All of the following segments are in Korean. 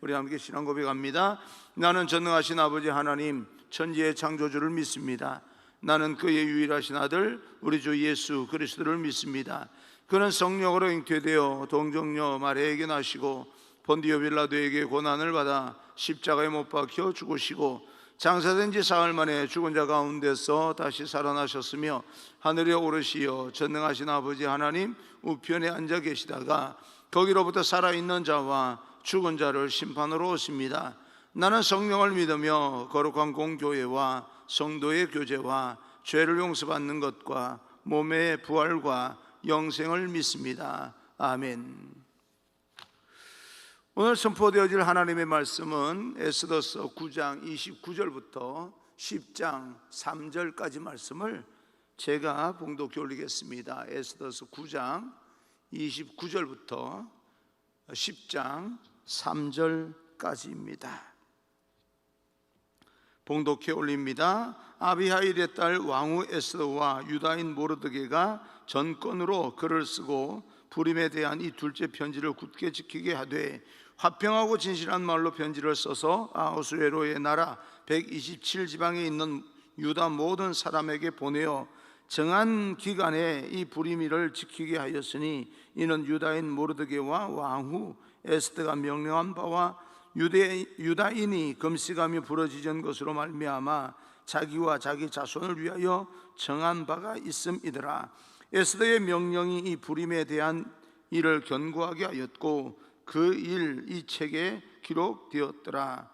우리 함께 신앙 고백합니다. 나는 전능하신 아버지 하나님 천지의 창조주를 믿습니다. 나는 그의 유일하신 아들 우리 주 예수 그리스도를 믿습니다. 그는 성령으로 잉태되어 동정녀 마리아에게 나시고 본디오 빌라도에게 고난을 받아 십자가에 못 박혀 죽으시고 장사된 지 사흘 만에 죽은 자 가운데서 다시 살아나셨으며 하늘에 오르시어 전능하신 아버지 하나님 우편에 앉아 계시다가 거기로부터 살아있는 자와 죽은 자를 심판으로 오십니다. 나는 성령을 믿으며 거룩한 공교회와 성도의 교제와 죄를 용서받는 것과 몸의 부활과 영생을 믿습니다. 아멘. 오늘 선포되어질 하나님의 말씀은 에스더서 9장 29절부터 10장 3절까지 말씀을 제가 봉독해 올리겠습니다. 에스더서 9장 29절부터 10장 3절까지입니다. 봉독해 올립니다. 아비하일의 딸 왕후 에스더와 유다인 모르드게가 전권으로 글을 쓰고 불임에 대한 이 둘째 편지를 굳게 지키게 하되 화평하고 진실한 말로 편지를 써서 아하수에로의 나라 127지방에 있는 유다 모든 사람에게 보내어 정한 기간에 이 불임을 지키게 하였으니 이는 유다인 모르드게와 왕후 에스더가 명령한 바와 유다인이 금식하며 부러지던 것으로 말미암아 자기와 자기 자손을 위하여 정한 바가 있음이더라. 에스더의 명령이 이 불임에 대한 일을 견고하게 하였고 그 일 이 책에 기록되었더라.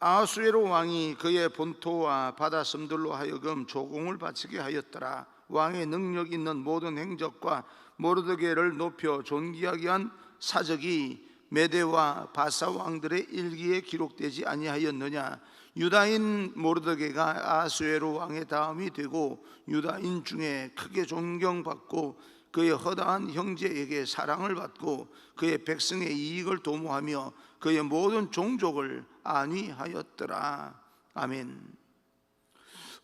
아하수에로 왕이 그의 본토와 바다섬들로 하여금 조공을 바치게 하였더라. 왕의 능력 있는 모든 행적과 모르드게를 높여 존귀하게 한 사적이 메대와 바사 왕들의 일기에 기록되지 아니하였느냐. 유다인 모르드게가 아하수에로 왕의 다음이 되고 유다인 중에 크게 존경받고 그의 허다한 형제에게 사랑을 받고 그의 백성의 이익을 도모하며 그의 모든 종족을 안위하였더라. 아멘.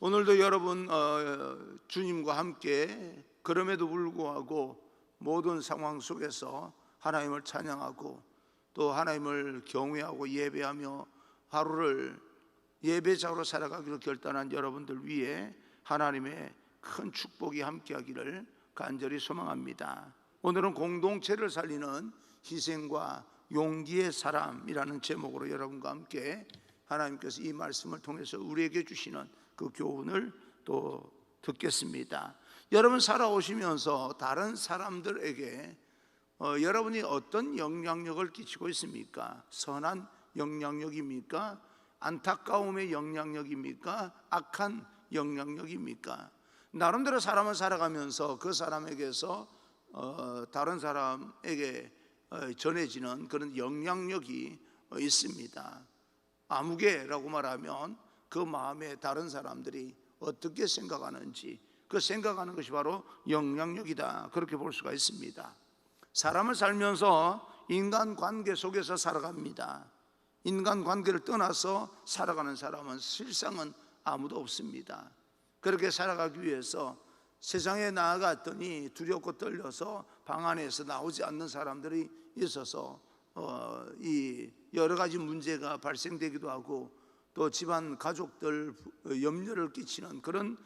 오늘도 여러분 주님과 함께 그럼에도 불구하고 모든 상황 속에서 하나님을 찬양하고 또 하나님을 경외하고 예배하며 하루를 예배자로 살아가기로 결단한 여러분들 위해 하나님의 큰 축복이 함께하기를 간절히 소망합니다. 오늘은 공동체를 살리는 희생과 용기의 사람이라는 제목으로 여러분과 함께 하나님께서 이 말씀을 통해서 우리에게 주시는 그 교훈을 또 듣겠습니다. 여러분 살아오시면서 다른 사람들에게 여러분이 어떤 영향력을 끼치고 있습니까? 선한 영향력입니까? 안타까움의 영향력입니까? 악한 영향력입니까? 나름대로 사람을 살아가면서 그 사람에게서 다른 사람에게 전해지는 그런 영향력이 있습니다. 아무개라고 말하면 그 마음에 다른 사람들이 어떻게 생각하는지 그 생각하는 것이 바로 영향력이다, 그렇게 볼 수가 있습니다. 사람을 살면서 인간관계 속에서 살아갑니다. 인간관계를 떠나서 살아가는 사람은 실상은 아무도 없습니다. 그렇게 살아가기 위해서 세상에 나아갔더니 두렵고 떨려서 방 안에서 나오지 않는 사람들이 있어서 이 여러 가지 문제가 발생되기도 하고 또 집안 가족들 염려를 끼치는 그런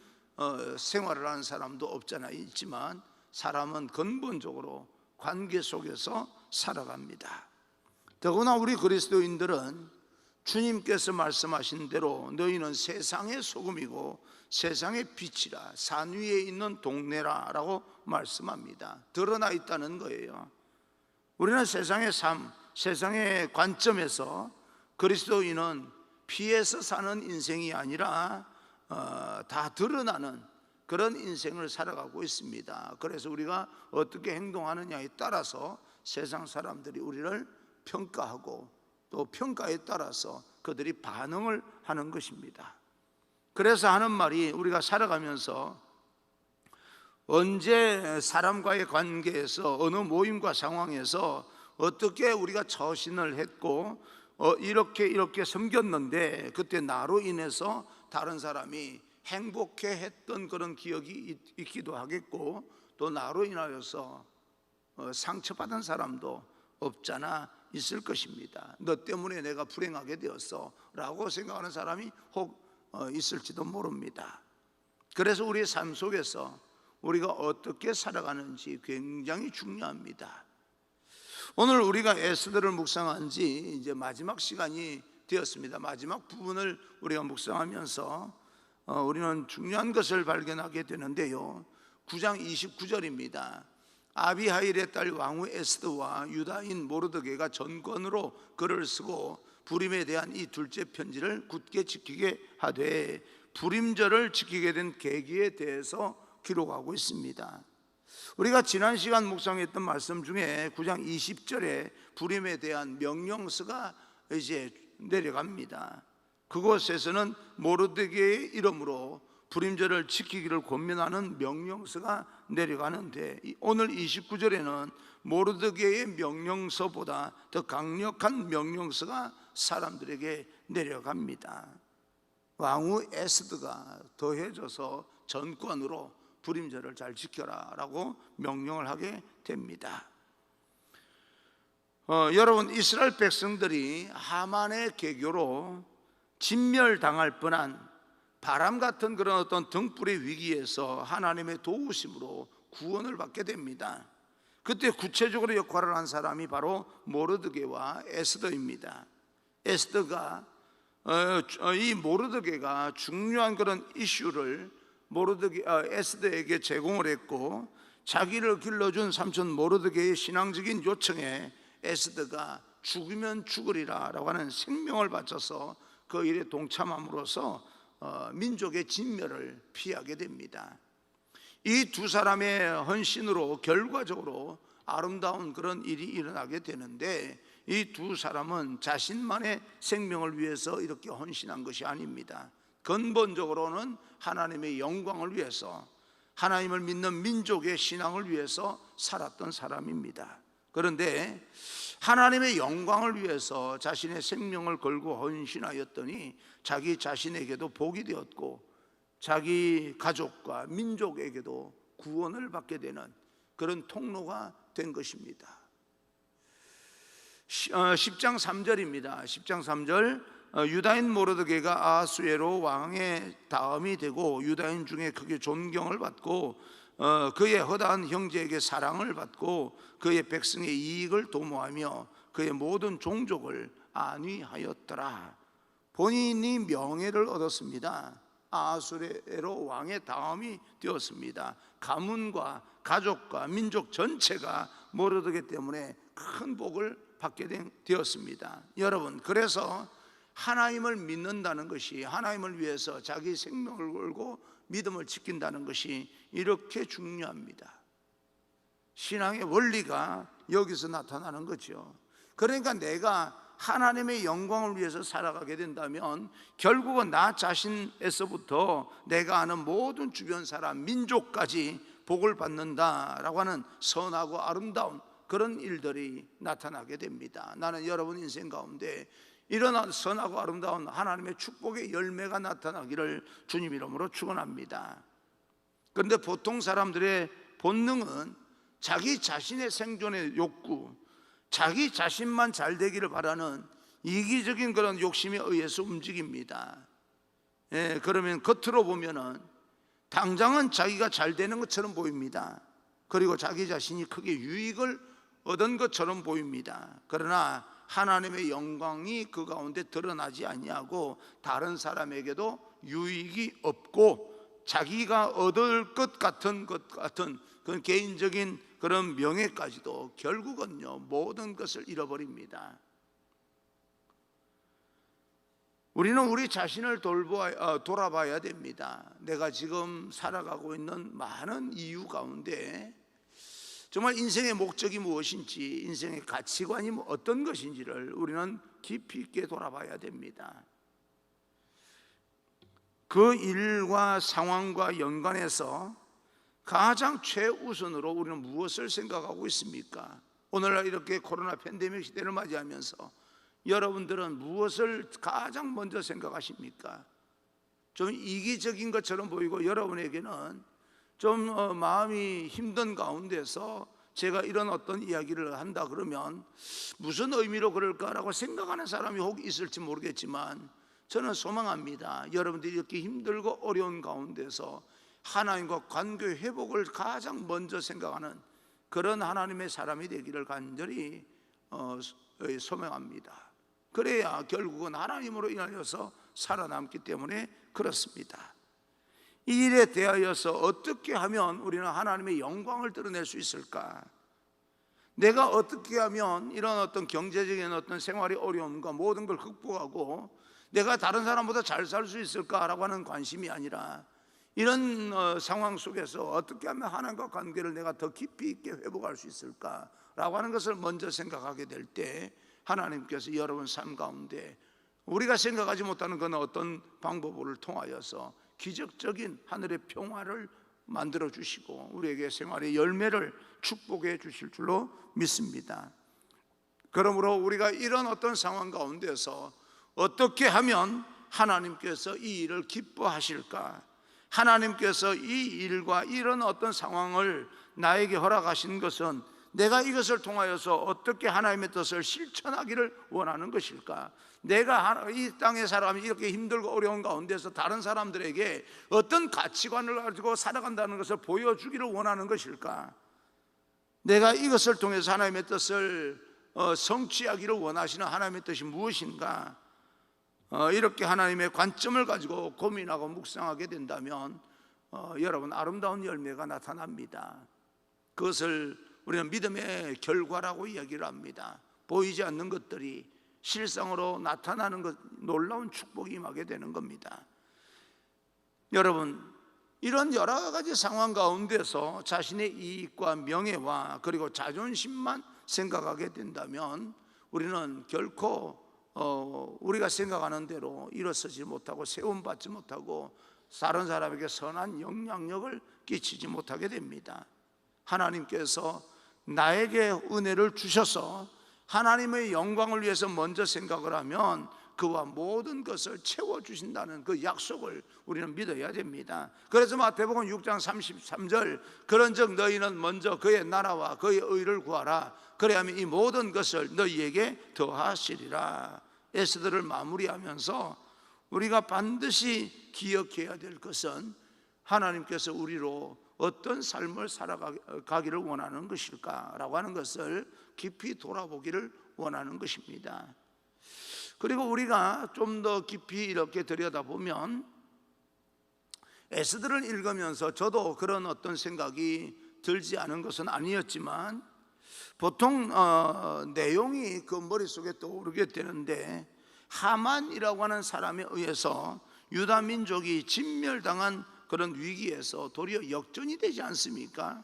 생활을 하는 사람도 없잖아 있지만 사람은 근본적으로 관계 속에서 살아갑니다. 더구나 우리 그리스도인들은 주님께서 말씀하신 대로 너희는 세상의 소금이고 세상의 빛이라, 산 위에 있는 동네라 라고 말씀합니다. 드러나 있다는 거예요. 우리는 세상의 삶, 세상의 관점에서 그리스도인은 피해서 사는 인생이 아니라 다 드러나는 그런 인생을 살아가고 있습니다. 그래서 우리가 어떻게 행동하느냐에 따라서 세상 사람들이 우리를 평가하고 또 평가에 따라서 그들이 반응을 하는 것입니다. 그래서 하는 말이 우리가 살아가면서 언제 사람과의 관계에서 어느 모임과 상황에서 어떻게 우리가 처신을 했고 이렇게 섬겼는데 그때 나로 인해서 다른 사람이 행복해 했던 그런 기억이 있기도 하겠고 또 나로 인하여서 상처받은 사람도 없잖아 있을 것입니다. 너 때문에 내가 불행하게 되었어 라고 생각하는 사람이 혹 있을지도 모릅니다. 그래서 우리의 삶 속에서 우리가 어떻게 살아가는지 굉장히 중요합니다. 오늘 우리가 에스더를 묵상한 지 이제 마지막 시간이 되었습니다. 마지막 부분을 우리가 묵상하면서 우리는 중요한 것을 발견하게 되는데요. 9장 29절입니다. 아비하일의 딸 왕후 에스더와 유다인 모르드게가 전권으로 글을 쓰고 부림에 대한 이 둘째 편지를 굳게 지키게 하되, 부림절을 지키게 된 계기에 대해서 기록하고 있습니다. 우리가 지난 시간 묵상했던 말씀 중에 9장 20절에 부림에 대한 명령서가 이제 내려갑니다. 그곳에서는 모르드게의 이름으로 부림절을 지키기를 권면하는 명령서가 내려가는데, 오늘 29절에는 모르드게의 명령서보다 더 강력한 명령서가 사람들에게 내려갑니다. 왕후 에스더가 더해져서 전권으로 부림절을 잘 지켜라 라고 명령을 하게 됩니다. 여러분, 이스라엘 백성들이 하만의 계교로 진멸당할 뻔한 바람 같은 그런 어떤 등불의 위기에서 하나님의 도우심으로 구원을 받게 됩니다. 그때 구체적으로 역할을 한 사람이 바로 모르드게와 에스더입니다. 에스더가 이 모르드게가 중요한 그런 이슈를 에스더에게 제공을 했고, 자기를 길러준 삼촌 모르드게의 신앙적인 요청에 에스더가 죽으면 죽으리라 라고 하는 생명을 바쳐서 그 일에 동참함으로써 민족의 진멸을 피하게 됩니다. 이 두 사람의 헌신으로 결과적으로 아름다운 그런 일이 일어나게 되는데, 이 두 사람은 자신만의 생명을 위해서 이렇게 헌신한 것이 아닙니다. 근본적으로는 하나님의 영광을 위해서, 하나님을 믿는 민족의 신앙을 위해서 살았던 사람입니다. 그런데 하나님의 영광을 위해서 자신의 생명을 걸고 헌신하였더니 자기 자신에게도 복이 되었고 자기 가족과 민족에게도 구원을 받게 되는 그런 통로가 된 것입니다. 10장 3절입니다. 10장 3절, 유다인 모르드게가 아하수에로 왕의 다음이 되고 유다인 중에 크게 존경을 받고 그의 허다한 형제에게 사랑을 받고 그의 백성의 이익을 도모하며 그의 모든 종족을 안위하였더라. 본인이 명예를 얻었습니다. 아하수에로 왕의 다음이 되었습니다. 가문과 가족과 민족 전체가 모르드게 때문에 큰 복을 받게 되었습니다. 여러분, 그래서 하나님을 믿는다는 것이, 하나님을 위해서 자기 생명을 걸고 믿음을 지킨다는 것이 이렇게 중요합니다. 신앙의 원리가 여기서 나타나는 거죠. 그러니까 내가 하나님의 영광을 위해서 살아가게 된다면 결국은 나 자신에서부터 내가 아는 모든 주변 사람, 민족까지 복을 받는다라고 하는 선하고 아름다운 그런 일들이 나타나게 됩니다. 나는 여러분 인생 가운데 이런 선하고 아름다운 하나님의 축복의 열매가 나타나기를 주님 이름으로 축원합니다. 그런데 보통 사람들의 본능은 자기 자신의 생존의 욕구, 자기 자신만 잘 되기를 바라는 이기적인 그런 욕심에 의해서 움직입니다. 그러면 겉으로 보면은 당장은 자기가 잘 되는 것처럼 보입니다. 그리고 자기 자신이 크게 유익을 얻은 것처럼 보입니다. 그러나 하나님의 영광이 그 가운데 드러나지 아니하고 다른 사람에게도 유익이 없고 자기가 얻을 것 같은 그런 개인적인 그런 명예까지도 결국은요 모든 것을 잃어버립니다. 우리는 우리 자신을 돌아봐야 됩니다. 내가 지금 살아가고 있는 많은 이유 가운데 정말 인생의 목적이 무엇인지, 인생의 가치관이 어떤 것인지를 우리는 깊이 있게 돌아봐야 됩니다. 그 일과 상황과 연관해서 가장 최우선으로 우리는 무엇을 생각하고 있습니까? 오늘날 이렇게 코로나 팬데믹 시대를 맞이하면서 여러분들은 무엇을 가장 먼저 생각하십니까? 좀 이기적인 것처럼 보이고 여러분에게는 좀 마음이 힘든 가운데서 제가 이런 어떤 이야기를 한다 그러면 무슨 의미로 그럴까라고 생각하는 사람이 혹 있을지 모르겠지만, 저는 소망합니다. 여러분들이 이렇게 힘들고 어려운 가운데서 하나님과 관계 회복을 가장 먼저 생각하는 그런 하나님의 사람이 되기를 간절히 소망합니다. 그래야 결국은 하나님으로 인하여서 살아남기 때문에 그렇습니다. 이 일에 대하여서 어떻게 하면 우리는 하나님의 영광을 드러낼 수 있을까? 내가 어떻게 하면 이런 어떤 경제적인 어떤 생활의 어려움과 모든 걸 극복하고 내가 다른 사람보다 잘 살 수 있을까라고 하는 관심이 아니라, 이런 상황 속에서 어떻게 하면 하나님과 관계를 내가 더 깊이 있게 회복할 수 있을까라고 하는 것을 먼저 생각하게 될 때, 하나님께서 여러분 삶 가운데 우리가 생각하지 못하는 그런 어떤 방법을 통하여서 기적적인 하늘의 평화를 만들어 주시고 우리에게 생활의 열매를 축복해 주실 줄로 믿습니다. 그러므로 우리가 이런 어떤 상황 가운데서 어떻게 하면 하나님께서 이 일을 기뻐하실까? 하나님께서 이 일과 이런 어떤 상황을 나에게 허락하신 것은 내가 이것을 통하여서 어떻게 하나님의 뜻을 실천하기를 원하는 것일까? 내가 이 땅의 사람이 이렇게 힘들고 어려운 가운데서 다른 사람들에게 어떤 가치관을 가지고 살아간다는 것을 보여주기를 원하는 것일까? 내가 이것을 통해서 하나님의 뜻을 성취하기를 원하시는 하나님의 뜻이 무엇인가? 이렇게 하나님의 관점을 가지고 고민하고 묵상하게 된다면 여러분, 아름다운 열매가 나타납니다. 그것을 우리는 믿음의 결과라고 이야기를 합니다. 보이지 않는 것들이 실상으로 나타나는 것, 놀라운 축복이 임하게 되는 겁니다. 여러분, 이런 여러 가지 상황 가운데서 자신의 이익과 명예와 그리고 자존심만 생각하게 된다면 우리는 결코 우리가 생각하는 대로 일어서지 못하고 세움받지 못하고 다른 사람에게 선한 영향력을 끼치지 못하게 됩니다. 하나님께서 나에게 은혜를 주셔서 하나님의 영광을 위해서 먼저 생각을 하면 그와 모든 것을 채워주신다는 그 약속을 우리는 믿어야 됩니다. 그래서 마태복음 6장 33절, 그런즉 너희는 먼저 그의 나라와 그의 의를 구하라. 그래야면 이 모든 것을 너희에게 더하시리라. 에스더를 마무리하면서 우리가 반드시 기억해야 될 것은 하나님께서 우리로 어떤 삶을 살아가기를 원하는 것일까라고 하는 것을 깊이 돌아보기를 원하는 것입니다. 그리고 우리가 좀 더 깊이 이렇게 들여다보면 에스더를 읽으면서 저도 그런 어떤 생각이 들지 않은 것은 아니었지만 보통 내용이 그 머릿속에 떠오르게 되는데, 하만이라고 하는 사람에 의해서 유다 민족이 진멸당한 그런 위기에서 도리어 역전이 되지 않습니까?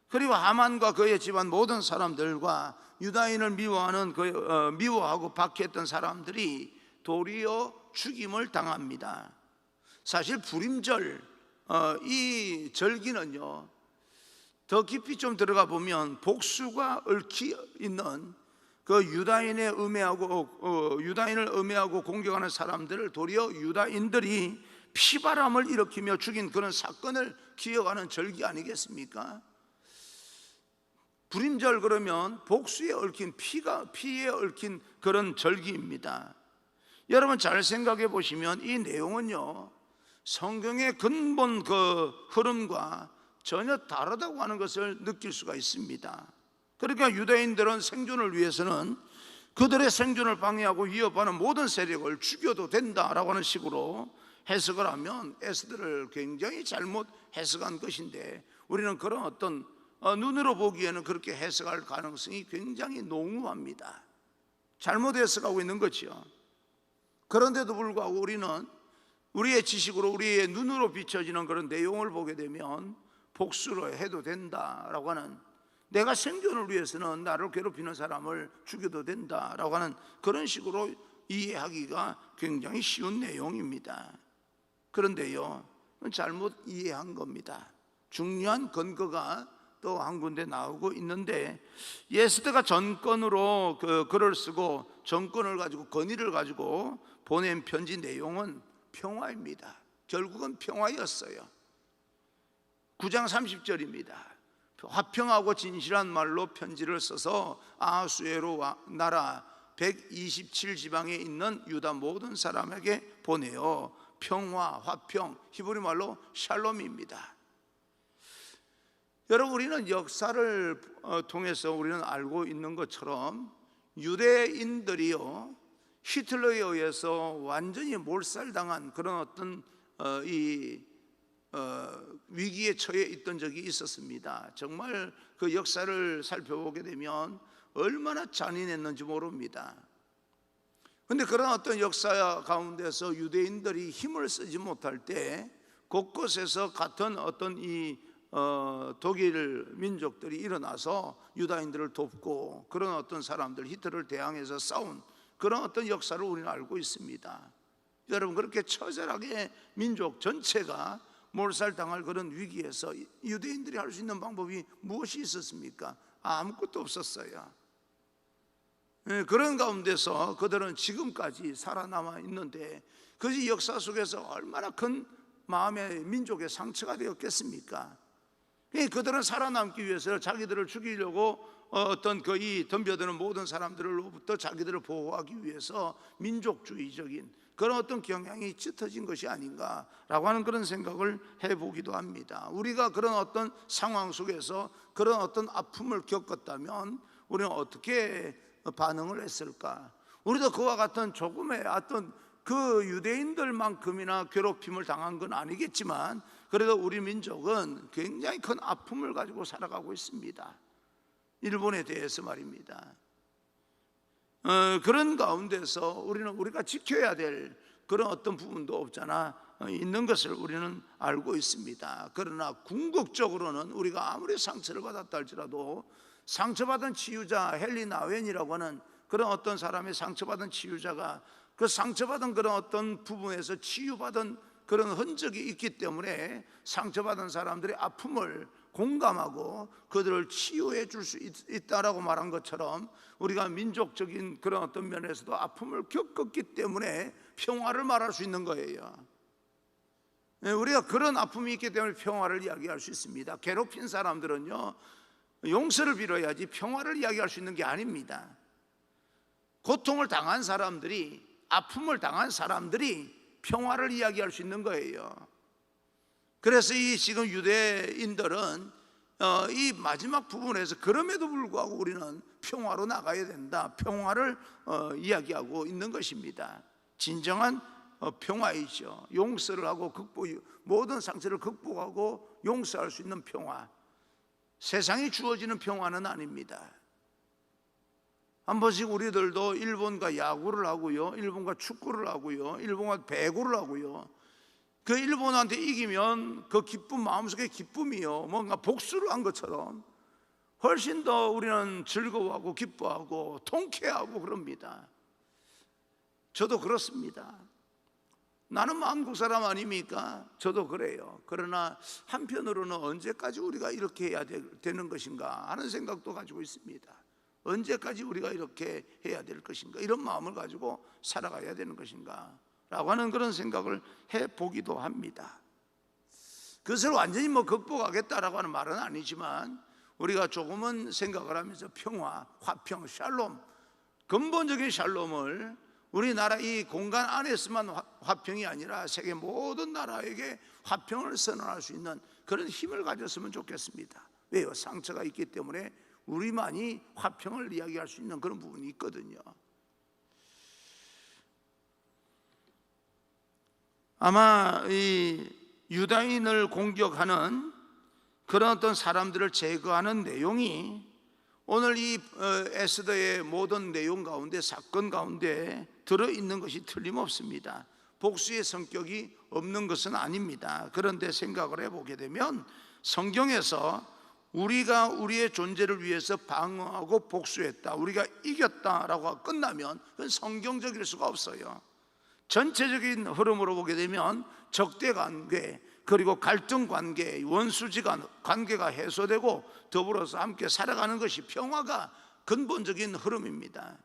그리고 하만과 그의 집안 모든 사람들과 유다인을 미워하고 박해했던 사람들이 도리어 죽임을 당합니다. 사실 부림절, 이 절기는요, 더 깊이 좀 들어가 보면 복수가 얽히 있는 그 유다인을 음해하고 공격하는 사람들을 도리어 유다인들이 피바람을 일으키며 죽인 그런 사건을 기억하는 절기 아니겠습니까? 불임절 그러면 복수에 얽힌 피에 얽힌 그런 절기입니다. 여러분 잘 생각해 보시면 이 내용은요, 성경의 근본 그 흐름과 전혀 다르다고 하는 것을 느낄 수가 있습니다. 그러니까 유대인들은 생존을 위해서는 그들의 생존을 방해하고 위협하는 모든 세력을 죽여도 된다라고 하는 식으로 해석을 하면 에스더를 굉장히 잘못 해석한 것인데, 우리는 그런 어떤 눈으로 보기에는 그렇게 해석할 가능성이 굉장히 농후합니다. 잘못 해석하고 있는 거죠. 그런데도 불구하고 우리는 우리의 지식으로, 우리의 눈으로 비춰지는 그런 내용을 보게 되면 복수를 해도 된다라고 하는, 내가 생존을 위해서는 나를 괴롭히는 사람을 죽여도 된다라고 하는 그런 식으로 이해하기가 굉장히 쉬운 내용입니다. 그런데요, 잘못 이해한 겁니다. 중요한 근거가 또 한 군데 나오고 있는데, 에스더가 전권으로 글을 쓰고 정권을 가지고 건의를 가지고 보낸 편지 내용은 평화입니다. 결국은 평화였어요. 9장 30절입니다. 화평하고 진실한 말로 편지를 써서 아하수에로 나라 127지방에 있는 유다 모든 사람에게 보내요. 평화, 화평, 히브리 말로 샬롬입니다. 여러분, 우리는 역사를 통해서 우리는 알고 있는 것처럼 유대인들이요, 히틀러에 의해서 완전히 몰살당한 그런 어떤 위기에 처해 있던 적이 있었습니다. 정말 그 역사를 살펴보게 되면 얼마나 잔인했는지 모릅니다. 그런데 그런 어떤 역사 가운데서 유대인들이 힘을 쓰지 못할 때 곳곳에서 같은 어떤 독일 민족들이 일어나서 유다인들을 돕고 그런 어떤 사람들, 히틀러를 대항해서 싸운 그런 어떤 역사를 우리는 알고 있습니다. 여러분, 그렇게 처절하게 민족 전체가 몰살당할 그런 위기에서 유대인들이 할 수 있는 방법이 무엇이 있었습니까? 아무것도 없었어요. 그런 가운데서 그들은 지금까지 살아남아 있는데 그것이 역사 속에서 얼마나 큰 마음의 민족의 상처가 되었겠습니까? 그들은 살아남기 위해서 자기들을 죽이려고 어떤 이 덤벼드는 모든 사람들로부터 자기들을 보호하기 위해서 민족주의적인 그런 어떤 경향이 짙어진 것이 아닌가라고 하는 그런 생각을 해보기도 합니다. 우리가 그런 어떤 상황 속에서 그런 어떤 아픔을 겪었다면 우리는 어떻게 반응을 했을까? 우리도 그와 같은 조금의 어떤 그 유대인들만큼이나 괴롭힘을 당한 건 아니겠지만 그래도 우리 민족은 굉장히 큰 아픔을 가지고 살아가고 있습니다. 일본에 대해서 말입니다. 그런 가운데서 우리가 지켜야 될 그런 어떤 부분도 없잖아 있는 것을 우리는 알고 있습니다. 그러나 궁극적으로는 우리가 아무리 상처를 받았다 할지라도 상처받은 치유자 헨리 나웬이라고 하는 그런 어떤 사람의 상처받은 치유자가 그 상처받은 그런 어떤 부분에서 치유받은 그런 흔적이 있기 때문에 상처받은 사람들의 아픔을 공감하고 그들을 치유해 줄 수 있다라고 말한 것처럼 우리가 민족적인 그런 어떤 면에서도 아픔을 겪었기 때문에 평화를 말할 수 있는 거예요. 우리가 그런 아픔이 있기 때문에 평화를 이야기할 수 있습니다. 괴롭힌 사람들은요, 용서를 빌어야지 평화를 이야기할 수 있는 게 아닙니다. 고통을 당한 사람들이, 아픔을 당한 사람들이 평화를 이야기할 수 있는 거예요. 그래서 이 지금 유대인들은 이 마지막 부분에서 그럼에도 불구하고 우리는 평화로 나가야 된다, 평화를 이야기하고 있는 것입니다. 진정한 평화이죠. 용서를 하고 모든 상처를 극복하고 용서할 수 있는 평화, 세상이 주어지는 평화는 아닙니다. 한 번씩 우리들도 일본과 야구를 하고요, 일본과 축구를 하고요, 일본과 배구를 하고요, 그 일본한테 이기면 그 기쁨, 마음속의 기쁨이요, 뭔가 복수를 한 것처럼 훨씬 더 우리는 즐거워하고 기뻐하고 통쾌하고 그럽니다. 저도 그렇습니다. 나는 한국 사람 아닙니까? 저도 그래요. 그러나 한편으로는 언제까지 우리가 이렇게 해야 되는 것인가 하는 생각도 가지고 있습니다. 언제까지 우리가 이렇게 해야 될 것인가, 이런 마음을 가지고 살아가야 되는 것인가 라고 하는 그런 생각을 해보기도 합니다. 그것을 완전히 극복하겠다라고 하는 말은 아니지만 우리가 조금은 생각을 하면서 평화, 화평, 샬롬, 근본적인 샬롬을 우리나라 이 공간 안에서만 화평이 아니라 세계 모든 나라에게 화평을 선언할 수 있는 그런 힘을 가졌으면 좋겠습니다. 왜요? 상처가 있기 때문에 우리만이 화평을 이야기할 수 있는 그런 부분이 있거든요. 아마 이 유다인을 공격하는 그런 어떤 사람들을 제거하는 내용이 오늘 이 에스더의 모든 내용 가운데, 사건 가운데 들어있는 것이 틀림없습니다. 복수의 성격이 없는 것은 아닙니다. 그런데 생각을 해보게 되면 성경에서 우리가 우리의 존재를 위해서 방어하고 복수했다, 우리가 이겼다라고 끝나면 그건 성경적일 수가 없어요. 전체적인 흐름으로 보게 되면 적대 관계, 그리고 갈등 관계, 원수지 관계가 해소되고 더불어서 함께 살아가는 것이 평화가 근본적인 흐름입니다.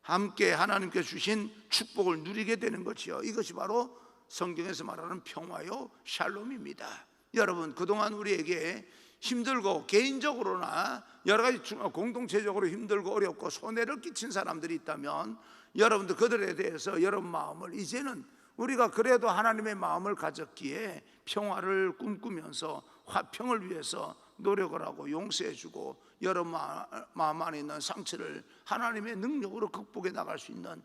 함께 하나님께 주신 축복을 누리게 되는 것이요, 이것이 바로 성경에서 말하는 평화요 샬롬입니다. 여러분, 그동안 우리에게 힘들고 개인적으로나 여러 가지 공동체적으로 힘들고 어렵고 손해를 끼친 사람들이 있다면 여러분들 그들에 대해서 여러분 마음을 이제는 우리가 그래도 하나님의 마음을 가졌기에 평화를 꿈꾸면서 화평을 위해서 노력을 하고 용서해주고 여러분 마음 안에 있는 상처를 하나님의 능력으로 극복해 나갈 수 있는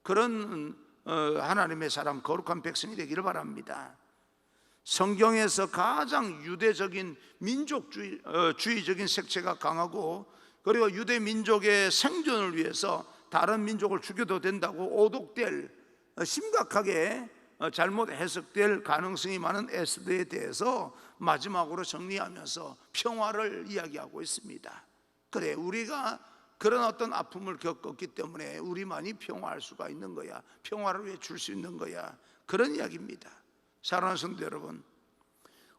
그런 하나님의 사람 거룩한 백성이 되기를 바랍니다. 성경에서 가장 유대적인 민족주의적인 색채가 강하고 그리고 유대 민족의 생존을 위해서 다른 민족을 죽여도 된다고 오독될 심각하게 잘못 해석될 가능성이 많은 에스더에 대해서 마지막으로 정리하면서 평화를 이야기하고 있습니다. 그래, 우리가 그런 어떤 아픔을 겪었기 때문에 우리만이 평화할 수가 있는 거야, 평화를 위해 줄 수 있는 거야, 그런 이야기입니다. 사랑하는 성도 여러분,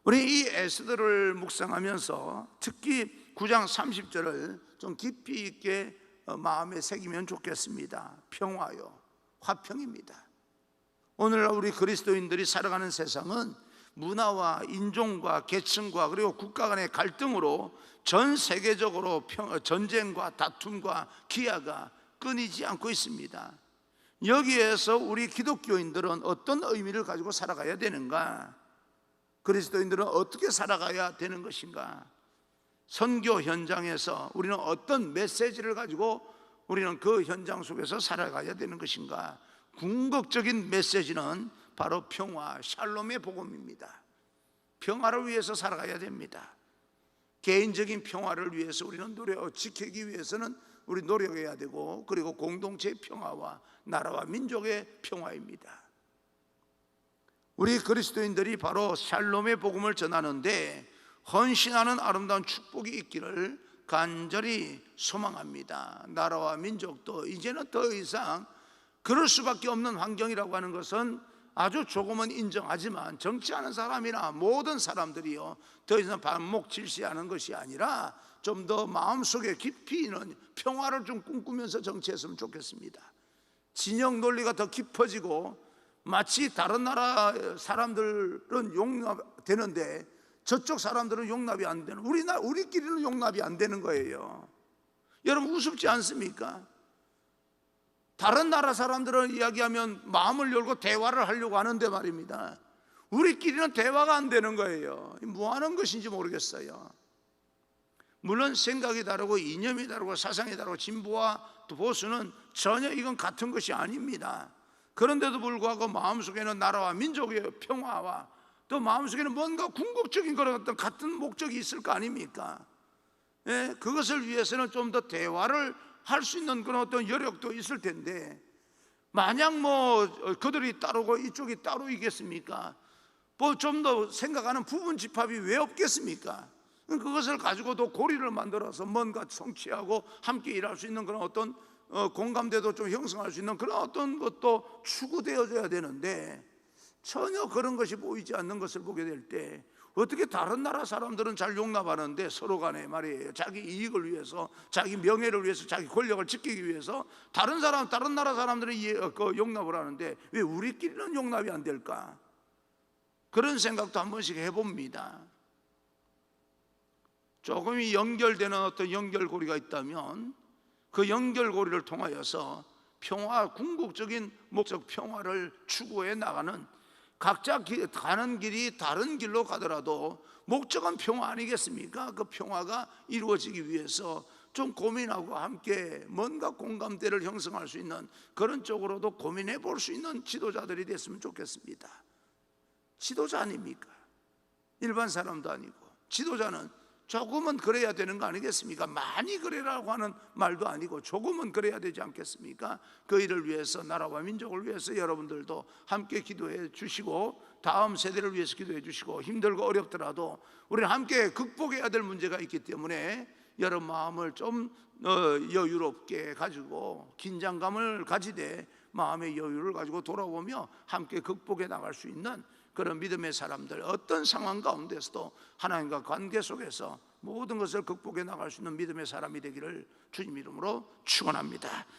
우리 이 에스더를 묵상하면서 특히 9장 30절을 좀 깊이 있게 마음에 새기면 좋겠습니다. 평화요, 화평입니다. 오늘날 우리 그리스도인들이 살아가는 세상은 문화와 인종과 계층과 그리고 국가 간의 갈등으로 전 세계적으로 전쟁과 다툼과 기아가 끊이지 않고 있습니다. 여기에서 우리 기독교인들은 어떤 의미를 가지고 살아가야 되는가? 그리스도인들은 어떻게 살아가야 되는 것인가? 선교 현장에서 우리는 어떤 메시지를 가지고 우리는 그 현장 속에서 살아가야 되는 것인가? 궁극적인 메시지는 바로 평화, 샬롬의 복음입니다. 평화를 위해서 살아가야 됩니다. 개인적인 평화를 위해서 우리는 지키기 위해서는 우리 노력해야 되고, 그리고 공동체의 평화와 나라와 민족의 평화입니다. 우리 그리스도인들이 바로 샬롬의 복음을 전하는데 헌신하는 아름다운 축복이 있기를 간절히 소망합니다. 나라와 민족도 이제는 더 이상 그럴 수밖에 없는 환경이라고 하는 것은 아주 조금은 인정하지만 정치하는 사람이나 모든 사람들이요, 더 이상 반목 질시하는 것이 아니라 좀 더 마음속에 깊이 있는 평화를 좀 꿈꾸면서 정치했으면 좋겠습니다. 진영 논리가 더 깊어지고 마치 다른 나라 사람들은 용납되는데 저쪽 사람들은 용납이 안 되는, 우리끼리는 용납이 안 되는 거예요. 여러분 우습지 않습니까? 다른 나라 사람들은 이야기하면 마음을 열고 대화를 하려고 하는데 말입니다, 우리끼리는 대화가 안 되는 거예요. 뭐 하는 것인지 모르겠어요. 물론 생각이 다르고 이념이 다르고 사상이 다르고 진보와 보수는 전혀 이건 같은 것이 아닙니다. 그런데도 불구하고 마음속에는 나라와 민족의 평화와 또 마음속에는 뭔가 궁극적인 그런 어떤 같은 목적이 있을 거 아닙니까? 예, 그것을 위해서는 좀 더 대화를 할 수 있는 그런 어떤 여력도 있을 텐데, 만약 뭐 그들이 따르고 이쪽이 따로이겠습니까? 뭐 좀 더 생각하는 부분 집합이 왜 없겠습니까? 그것을 가지고도 고리를 만들어서 뭔가 성취하고 함께 일할 수 있는 그런 어떤 공감대도 좀 형성할 수 있는 그런 어떤 것도 추구되어져야 되는데, 전혀 그런 것이 보이지 않는 것을 보게 될 때 어떻게 다른 나라 사람들은 잘 용납하는데 서로 간에 말이에요, 자기 이익을 위해서, 자기 명예를 위해서, 자기 권력을 지키기 위해서 다른 나라 사람들은 용납을 하는데 왜 우리끼리는 용납이 안 될까? 그런 생각도 한 번씩 해봅니다. 조금이 연결되는 어떤 연결고리가 있다면 그 연결고리를 통하여서 평화, 궁극적인 목적 평화를 추구해 나가는, 각자 가는 길이 다른 길로 가더라도 목적은 평화 아니겠습니까? 그 평화가 이루어지기 위해서 좀 고민하고 함께 뭔가 공감대를 형성할 수 있는 그런 쪽으로도 고민해 볼 수 있는 지도자들이 됐으면 좋겠습니다. 지도자 아닙니까? 일반 사람도 아니고 지도자는 조금은 그래야 되는 거 아니겠습니까? 많이 그래라고 하는 말도 아니고 조금은 그래야 되지 않겠습니까? 그 일을 위해서, 나라와 민족을 위해서 여러분들도 함께 기도해 주시고 다음 세대를 위해서 기도해 주시고, 힘들고 어렵더라도 우리는 함께 극복해야 될 문제가 있기 때문에 여러분 마음을 좀 여유롭게 가지고 긴장감을 가지되 마음의 여유를 가지고 돌아보며 함께 극복해 나갈 수 있는 그런 믿음의 사람들, 어떤 상황 가운데서도 하나님과 관계 속에서 모든 것을 극복해 나갈 수 있는 믿음의 사람이 되기를 주님 이름으로 축원합니다.